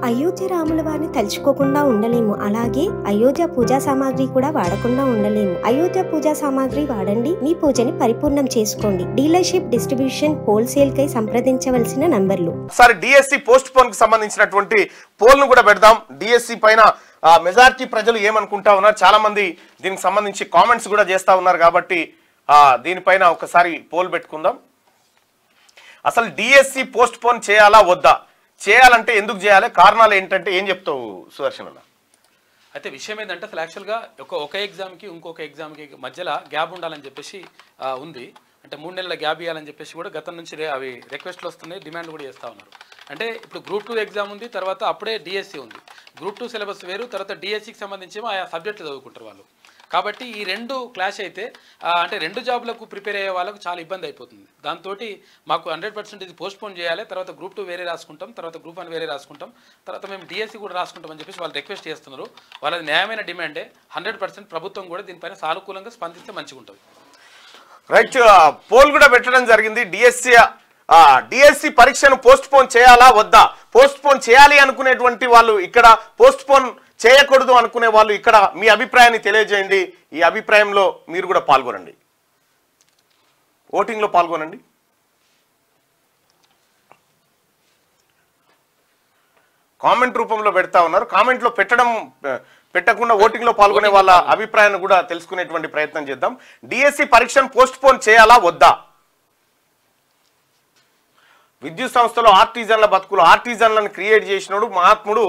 అయోధ్య రాముల వారిని తలుచుకోకుండా ఉండలేము. అలాగే అయోధ్య పూజా సామాగ్రి కూడా వాడకుండా ఉండలేము. అయోధ్య పూజా సామాగ్రి వాడండి, మీ పూజని పరిపూర్ణం చేసుకోండి. డీలర్షిప్, డిస్ట్రిబ్యూషన్, హోల్సేల్ కై సంప్రదించవలసిన నంబర్లు. సరే, డిఎస్సి పోస్ట్ పోన్ కి సంబంధించినటువంటి పోల్ ను కూడా పెడదాం. డిఎస్సి పైన మెజారిటీ ప్రజలు ఏమనుకుంటా ఉన్నారు, చాలా మంది దీనికి సంబంధించి కామెంట్స్ కూడా చేస్తా ఉన్నారు. కాబట్టి దీనిపైన ఒకసారి పోల్ పెట్టుకుందాం. అసలు డిఎస్సి పోస్ట్ పోన్ చేయాలా వద్దా, చేయాలంటే ఎందుకు చేయాలి, కారణాలు ఏంటంటే ఏం చెప్తావు సుదర్శన్ అన్న? అయితే విషయం ఏంటంటే అసలు యాక్చువల్గా ఒక ఎగ్జామ్కి ఇంకొక ఎగ్జామ్కి మధ్యలో గ్యాప్ ఉండాలని చెప్పేసి ఉంది. అంటే 3 నెలల గ్యాప్ ఇవ్వాలని చెప్పేసి కూడా గతం నుంచి అవి రిక్వెస్ట్లు వస్తున్నాయి, డిమాండ్ కూడా చేస్తూ ఉన్నారు. అంటే ఇప్పుడు గ్రూప్ 2 ఎగ్జామ్ ఉంది, తర్వాత అప్పుడే డిఎస్సి ఉంది. గ్రూప్ 2 సిలబస్ వేరు, తర్వాత డిఎస్సికి సంబంధించి ఆయా సబ్జెక్టులు చదువుకుంటారు వాళ్ళు. కాబట్టి ఈ రెండు క్లాష్ అయితే అంటే 2 జాబ్లకు ప్రిపేర్ అయ్యే వాళ్ళకు చాలా ఇబ్బంది అయిపోతుంది. దాంతో మాకు 100% ఇది పోస్ట్ పోన్ చేయాలి, తర్వాత గ్రూప్ 2 వేరే రాసుకుంటాం, తర్వాత గ్రూప్ 1 వేరే రాసుకుంటాం, తర్వాత మేము డిఎస్సి కూడా రాసుకుంటాం అని చెప్పేసి వాళ్ళు రిక్వెస్ట్ చేస్తున్నారు. వాళ్ళది న్యాయమైన డిమాండే. 100% ప్రభుత్వం కూడా దీనిపైన సానుకూలంగా స్పందిస్తే మంచిగా ఉంటుంది. రైట్, పోల్ కూడా పెట్టడం జరిగింది. డిఎస్సి పరీక్షను పోస్ట్ పోన్ చేయాలా వద్దా, పోస్ట్ పోన్ చేయాలి అనుకునేటువంటి వాళ్ళు ఇక్కడ, పోస్ట్ పోన్ చేయకూడదు అనుకునే వాళ్ళు ఇక్కడ మీ అభిప్రాయాన్ని తెలియజేయండి. ఈ అభిప్రాయంలో మీరు కూడా పాల్గొనండి, ఓటింగ్లో పాల్గొనండి. కామెంట్ రూపంలో పెడతా ఉన్నారు. కామెంట్లో పెట్టకుండా ఓటింగ్ లో పాల్గొనే వాళ్ళ అభిప్రాయాన్ని కూడా తెలుసుకునేటువంటి ప్రయత్నం చేద్దాం. డిఎస్సి పరీక్షను పోస్ట్ పోన్ చేయాలా వద్దా? విద్యుత్ సంస్థలో ఆర్టిజన్ల బతుకులు, ఆర్టిజన్లను క్రియేట్ చేసినోడు మహాత్ముడు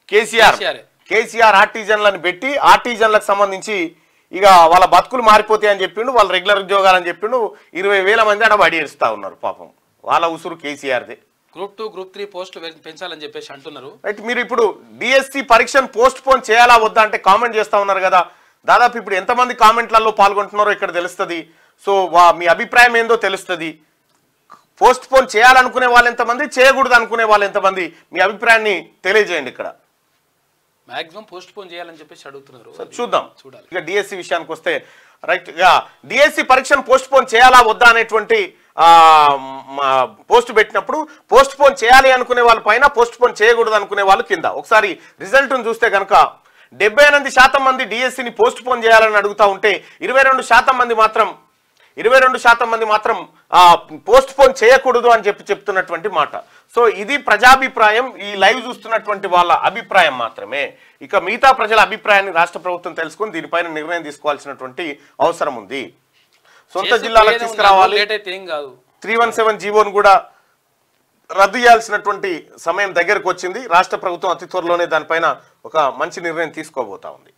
కేసీఆర్ ఆర్టిజన్లను పెట్టి ఆర్టిజన్లకు సంబంధించి ఇక వాళ్ళ బతుకులు మారిపోతాయి అని చెప్పిండు. వాళ్ళు రెగ్యులర్ ఉద్యోగాలని చెప్పిండు. 20,000 మంది అక్కడ బడియేస్తా ఉన్నారు. పాపం వాళ్ళ ఉసురు కేసీఆర్దే. గ్రూప్ 2, గ్రూప్ 3 పోస్టులు పెంచాలని చెప్పేసి అంటున్నారు. రైట్, మీరు ఇప్పుడు డిఎస్సి పరీక్షను పోస్ట్ పోన్ చేయాలా వద్దా అంటే కామెంట్ చేస్తా ఉన్నారు కదా. దాదాపు ఇప్పుడు ఎంతమంది కామెంట్లలో పాల్గొంటున్నారో ఇక్కడ తెలుస్తుంది. సో మీ అభిప్రాయం ఏందో తెలుస్తుంది. పోస్ట్ పోన్ చేయాలనుకునే వాళ్ళు ఎంతమంది, చేయకూడదు అనుకునే వాళ్ళు ఎంతమంది, మీ అభిప్రాయాన్ని తెలియజేయండి. ఇక్కడ మాక్సిమం పోస్ట్ పోన్ చేయాలని చెప్పేసి అడుగుతున్నారు. చూద్దాం. ఇక డిఎస్సి విషయానికి వస్తే, రైట్, డిఎస్సి పరీక్షను పోస్ట్ పోన్ చేయాలా వద్దా అనేటువంటి పోస్ట్ పెట్టినప్పుడు పోస్ట్ పోన్ చేయాలి అనుకునే వాళ్ళ పైన, పోస్ట్ పోన్ చేయకూడదు అనుకునే వాళ్ళు కింద. ఒకసారి రిజల్ట్ను చూస్తే కనుక 78% మంది డిఎస్సిని పోస్ట్ పోన్ చేయాలని అడుగుతూ ఉంటే 22% మంది మాత్రం పోస్ట్ పోన్ చేయకూడదు అని చెప్తున్నటువంటి మాట. సో ఇది ప్రజాభిప్రాయం, ఈ లైవ్ చూస్తున్నటువంటి వాళ్ళ అభిప్రాయం మాత్రమే. ఇక మిగతా ప్రజల అభిప్రాయాన్ని రాష్ట్ర ప్రభుత్వం తెలుసుకొని దీనిపైన నిర్ణయం తీసుకోవాల్సినటువంటి అవసరం ఉంది. సొంత జిల్లాలకు తీసుకురావాలి. 317 జీవోను కూడా రద్దు చేయాల్సినటువంటి సమయం దగ్గరకు వచ్చింది. రాష్ట్ర ప్రభుత్వం అతి త్వరలోనే దానిపైన ఒక మంచి నిర్ణయం తీసుకోబోతా ఉంది.